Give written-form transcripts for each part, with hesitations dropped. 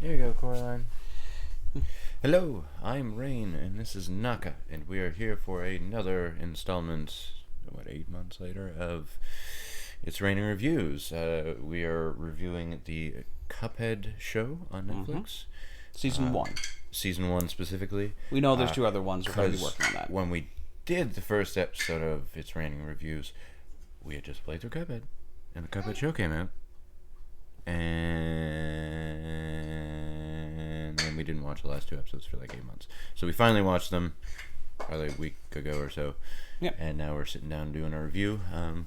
Here you go, Coraline. Hello, I'm Rain, and this is Naka, and we are here for another installment, 8 months later, of It's Raining Reviews. We are reviewing the Cuphead show on Netflix. Season 1. Season 1 specifically. We know there's 2 other ones. We're going to be 'Cause working on that. when we did the first episode of It's Raining Reviews, we had just played through Cuphead, and the Cuphead show came out. And then we didn't watch the last 2 episodes for like 8 months. So we finally watched them probably a week ago or so. Yep. And now we're sitting down doing a review.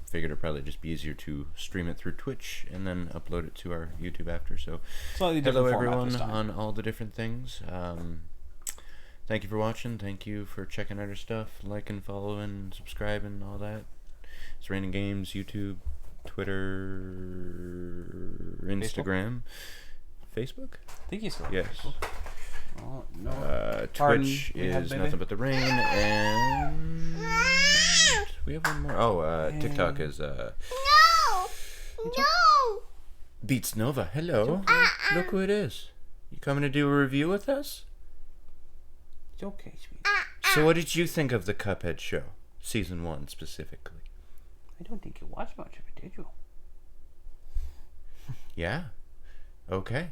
Figured it'd probably just be easier to stream it through Twitch and then upload it to our YouTube after. So Slightly different hello format everyone this time. on all the different things. Thank you for watching. Thank you for checking out our stuff, liking, following, subscribing, all that. It's Raining Games, YouTube, Twitter, Instagram, Facebook? I think you still have Yes. Facebook. Oh, no. Pardon, Twitch we have is baby. Nothing But the Rain, and we have one more. Oh, TikTok is No! Beats Nova. Hello. Look who it is. You coming to do a review with us? It's okay, sweet. So what did you think of the Cuphead show? Season 1 specifically. I don't think you watched much of it, did you? Yeah. Okay.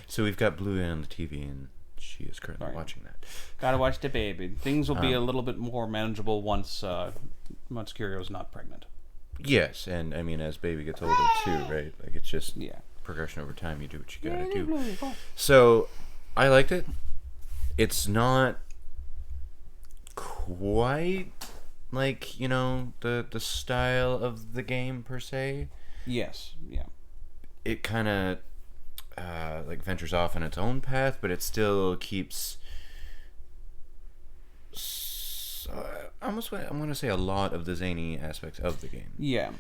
So we've got Blue on the TV, and she is currently Sorry. watching that. Gotta watch the baby. Things will be a little bit more manageable once Curio's not pregnant. Yes, and I mean, as baby gets older too, right? Like, it's just Yeah. progression over time. You do what you gotta do. So, I liked it. It's not quite like, the style of the game per se. Yes, yeah. It kind of like ventures off on its own path, but it still keeps I want to say a lot of the zany aspects of the game. Yeah.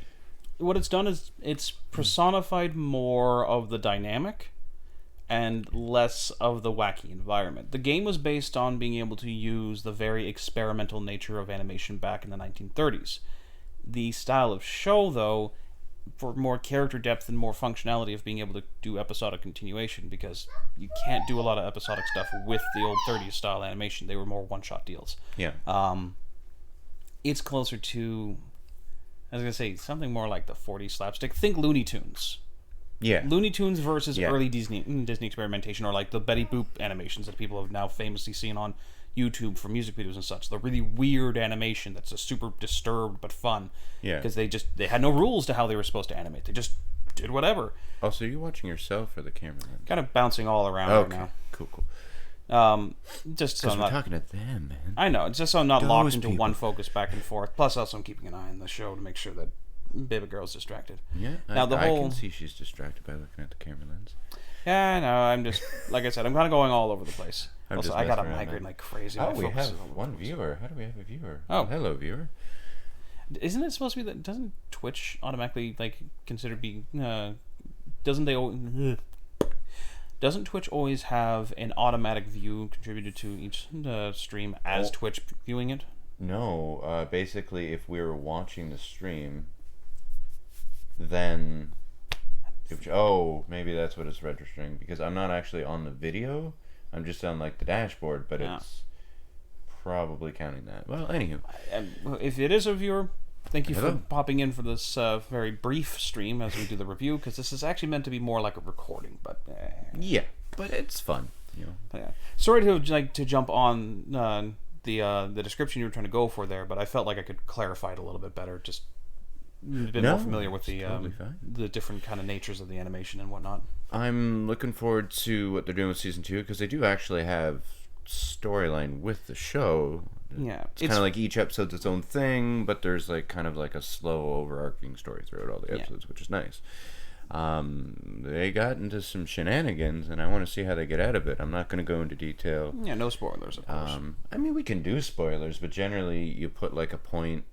What it's done is it's personified more of the dynamic and less of the wacky environment. The game was based on being able to use the very experimental nature of animation back in the 1930s. The style of show, though, for more character depth and more functionality of being able to do episodic continuation, because you can't do a lot of episodic stuff with the old 30s style animation. They were more one-shot deals. Yeah. It's closer to, I was going to say, something more like the 40s slapstick. Think Looney Tunes. Yeah. Looney Tunes versus Yeah. early Disney experimentation, or like the Betty Boop animations that people have now famously seen on YouTube for music videos and such. The really weird animation that's a super disturbed but fun. Yeah. Because they had no rules to how they were supposed to animate. They just did whatever. Also, are you watching yourself or the camera then? Kind of bouncing all around Okay. right Cool. now. Just so Because I'm we're not. talking to them, man. I know, it's just so I'm not locked Those into people. one focus back and forth. Plus, also I'm keeping an eye on the show to make sure that baby girl's distracted. Yeah. Now, the I whole- can see she's distracted by looking at the camera lens. Yeah, no, I'm just, like I said, I'm kind of going all over the place. I'm Also, just I got a messing around, migraine man. like crazy. Oh, My we focus have is all over one the place. viewer. How do we have a viewer? Oh. Hello, viewer. Isn't it supposed to be that? Doesn't Twitch automatically consider being? Doesn't they? Doesn't Twitch always have an automatic view contributed to each stream as Oh. Twitch viewing it? No, basically, if we were watching the stream, then maybe that's what it's registering, because I'm not actually on the video. I'm just on like the dashboard, but Yeah. it's probably counting that. Well, anywho, If it is a viewer, thank you Hello. for popping in for this very brief stream as we do the review, because this is actually meant to be more like a recording. But yeah, but it's fun, yeah. Sorry to jump on the description you were trying to go for there, but I felt like I could clarify it a little bit better. Just a bit No, more familiar with it's the totally fine. the different kind of natures of the animation and whatnot. I'm looking forward to what they're doing with season 2, because they do actually have storyline with the show. Yeah, It's kind of like each episode's its own thing, but there's like kind of like a slow overarching story throughout all the Yeah. episodes, which is nice. They got into some shenanigans, and I want to see how they get out of it. I'm not going to go into detail. yeah, no spoilers, of course. I mean, we can do spoilers, but generally you put like a point,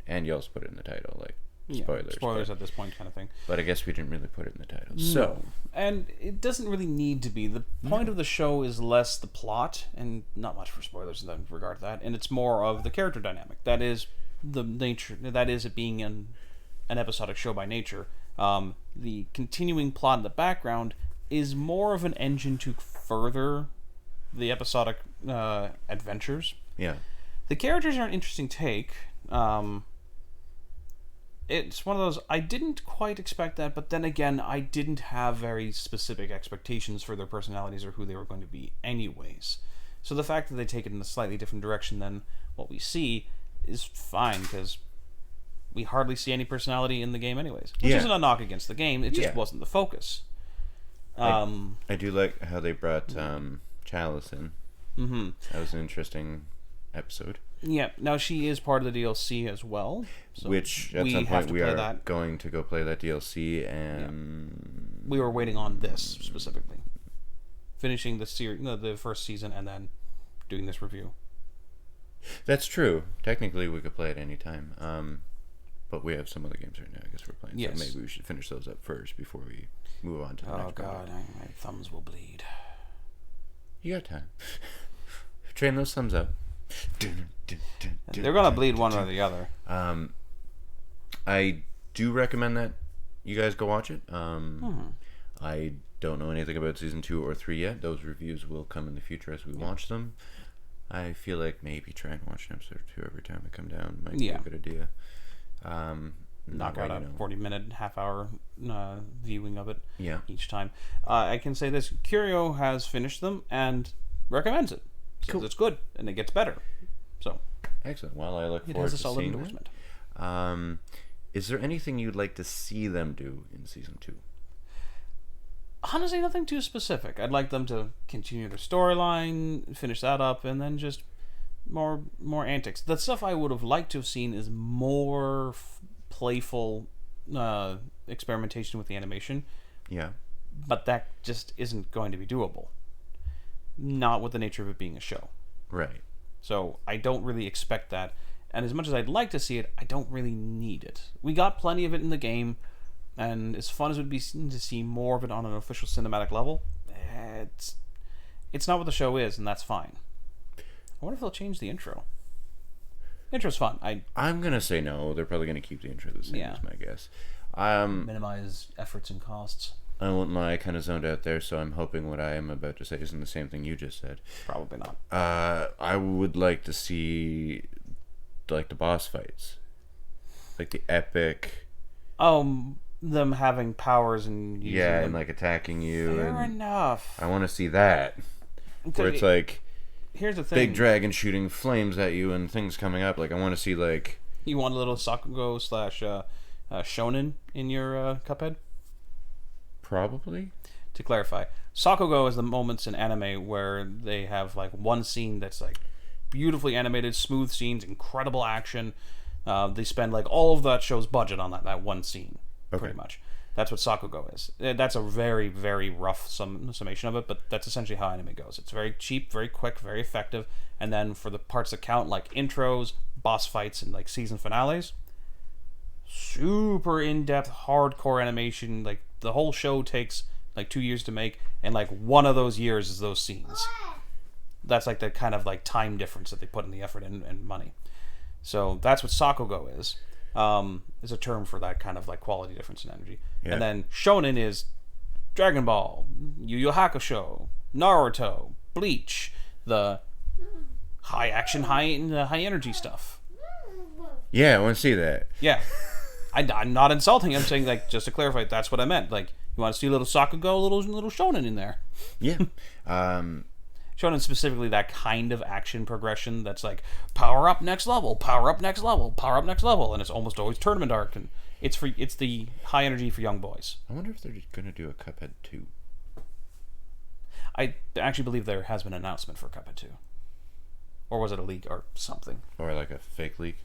and you also put it in the title, like spoilers. Spoilers at this point, kind of thing. But I guess we didn't really put it in the title. So, And it doesn't really need to be. The point of the show is less the plot, and not much for spoilers in that regard to that, and it's more of the character dynamic. That is the nature. That is it being an episodic show by nature. The continuing plot in the background is more of an engine to further the episodic adventures. Yeah. The characters are an interesting take. It's one of those, I didn't quite expect that, but then again, I didn't have very specific expectations for their personalities or who they were going to be anyways. So the fact that they take it in a slightly different direction than what we see is fine, because we hardly see any personality in the game anyways. Which isn't a knock against the game, it just wasn't the focus. I do like how they brought Chalice in. Mm-hmm. That was an interesting episode. Yeah, now she is part of the DLC as well. So which, at some point, we are going to go play that DLC, and... We were waiting on this, specifically. Finishing the series, the first season, and then doing this review. That's true. Technically, we could play it any time. But we have some other games right now I guess we're playing. Yes. So maybe we should finish those up first before we move on to the next one. Oh, God. My thumbs will bleed. You got time. Train those thumbs up. They're gonna bleed one or the other. I do recommend that you guys go watch it. I don't know anything about season 2 or 3 yet. Those reviews will come in the future as we watch them. I feel like maybe try and watch an episode or 2 every time I come down might be a good idea. Knock out a 40-minute, half-hour viewing of it each time. I can say this. Curio has finished them and recommends it. Says it's good, and it gets better. So excellent. Well, I look forward to seeing it. It has a solid endorsement. Is there anything you'd like to see them do in season 2? Honestly, nothing too specific. I'd like them to continue their storyline, finish that up, and then just more antics. The stuff I would have liked to have seen is more playful experimentation with the animation. Yeah. But that just isn't going to be doable. Not with the nature of it being a show. Right. So I don't really expect that. And as much as I'd like to see it, I don't really need it. We got plenty of it in the game, and as fun as it would be to see more of it on an official cinematic level, it's not what the show is, and that's fine. I wonder if they'll change the intro. Intro's fun. I'm going to say no. They're probably going to keep the intro the same, is my guess. Minimize efforts and costs. I won't lie, I kind of zoned out there, so I'm hoping what I am about to say isn't the same thing you just said. Probably not. I would like to see, like, the boss fights. Like, the epic... them having powers and using them. and, like, attacking you. Fair enough. I want to see that. Where it's, like... Here's the thing. Big dragon shooting flames at you and things coming up. Like, I want to see, like... You want a little Sakugo / Shonen in your Cuphead? Probably. To clarify, Sakugo is the moments in anime where they have like one scene that's like beautifully animated, smooth scenes, incredible action. They spend like all of that show's budget on that one scene, pretty much. That's what Sakugo is. That's a very, very rough summation of it, but that's essentially how anime goes. It's very cheap, very quick, very effective, and then for the parts that count, like intros, boss fights, and like season finales, super in-depth, hardcore animation. Like the whole show takes like 2 years to make, and like one of those years is those scenes. That's like the kind of like time difference that they put in the effort and money. So that's what Sakugo is. Is a term for that kind of like quality difference in energy. Yeah. And then Shonen is Dragon Ball, Yu Yu Hakusho, Naruto, Bleach, the high action, high energy stuff. Yeah, I want to see that. Yeah. I'm not insulting. I'm saying, like, just to clarify, that's what I meant. Like, you want to see a little Sakugo, a little Shonen in there. Yeah. Shonen specifically that kind of action progression that's like power up next level, power up next level, power up next level, and it's almost always tournament arc, and it's the high energy for young boys. I wonder if they're gonna do a Cuphead 2. I actually believe there has been an announcement for Cuphead 2, or was it a leak or something, or like a fake leak?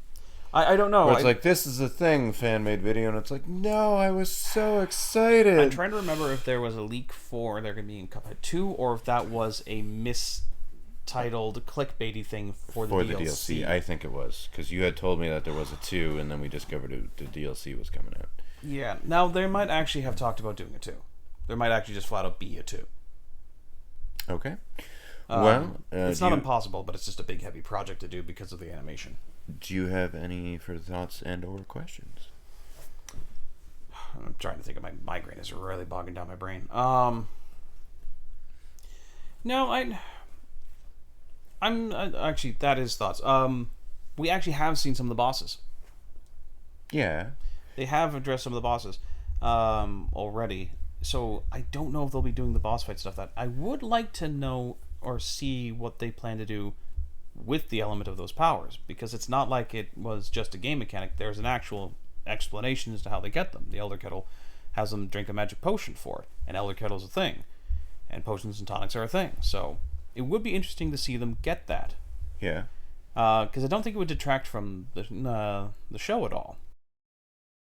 I don't know. Where it's like, this is a thing, fan-made video, and it's like, no, I was so excited. I'm trying to remember if there was a leak for they're going to be in Cuphead 2, or if that was a mistitled clickbaity thing for the DLC. I think it was, because you had told me that there was a 2, and then we discovered the DLC was coming out. Yeah. Now, they might actually have talked about doing a 2. There might actually just flat out be a 2. Okay. Well, it's not impossible, but it's just a big, heavy project to do because of the animation. Do you have any further thoughts and or questions? I'm trying to think of my migraine is really bogging down my brain. No, I'm actually that is thoughts. We actually have seen some of the bosses. Yeah. They have addressed some of the bosses already. So I don't know if they'll be doing the boss fight stuff. That I would like to know or see what they plan to do with the element of those powers, because it's not like it was just a game mechanic. There's an actual explanation as to how they get them. The Elder Kettle has them drink a magic potion for it, and Elder Kettle's a thing, and potions and tonics are a thing. So it would be interesting to see them get that. Yeah. Because I don't think it would detract from the show at all.